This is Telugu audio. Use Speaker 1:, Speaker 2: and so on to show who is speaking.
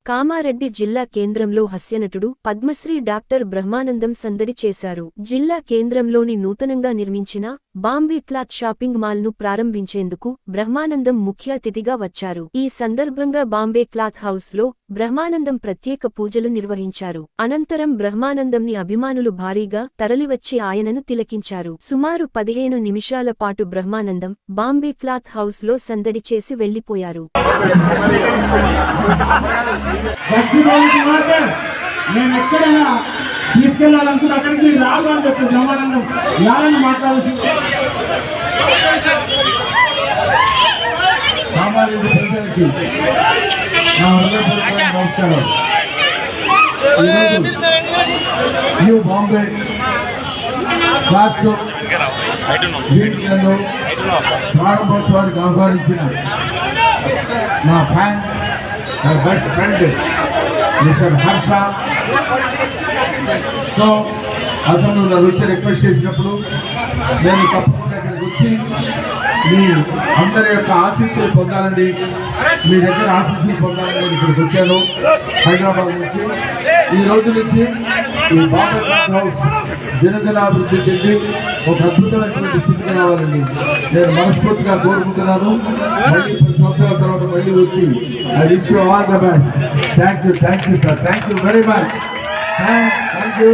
Speaker 1: కామారెడ్డి జిల్లా కేంద్రంలో హాస్యనటుడు పద్మశ్రీ డాక్టర్ బ్రహ్మానందం సందడి చేశారు. జిల్లా కేంద్రంలోని నూతనంగా నిర్మించిన బాంబే క్లాత్ షాపింగ్ మాల్ను ప్రారంభించేందుకు బ్రహ్మానందం ముఖ్య అతిథిగా వచ్చారు. ఈ సందర్భంగా బాంబే క్లాత్ హౌస్లో బ్రహ్మానందం ప్రత్యేక పూజలు నిర్వహించారు. అనంతరం బ్రహ్మానందంని అభిమానులు భారీగా తరలివచ్చి ఆయనను తిలకించారు. సుమారు 15 నిమిషాల పాటు బ్రహ్మానందం బాంబే క్లాత్ హౌస్లో సందడి చేసి వెళ్లిపోయారు.
Speaker 2: నేను ఎక్కడైనా తీసుకెళ్లాలనుకుంటే అక్కడికి రాదు అని చెప్పి బ్రహ్మానందం యాలని మాట్లాడుతూ సామాన్య ప్రజలకి నా హృదయపూర్వక నమస్కారం. న్యూ బాంబే క్లాత్ వీటిలో ప్రారంభోత్సవానికి ఆహ్వానించిన నా fan my best friend Mr. Harsha. So అతను నా వచ్చి రిక్వెస్ట్ చేసినప్పుడు నేను తప్పకుండా ఇక్కడికి వచ్చి మీ అందరి యొక్క ఆశీస్సులు పొందాలని, మీ దగ్గర ఆశీస్సులు పొందాలని నేను ఇక్కడికి వచ్చాను హైదరాబాద్ నుంచి. ఈ రోజు నుంచి ఈ బాంబే క్లాత్ హౌస్ దినదినాభివృద్ధి చెంది ఒక అద్భుతమైనటువంటి స్థితికి రావాలని నేను మనస్ఫూర్తిగా కోరుకుంటున్నాను. మళ్ళీ 10 సంవత్సరాల తర్వాత మళ్ళీ వచ్చి I wish you all the best. Thank you sir, thank you very much. Thank you.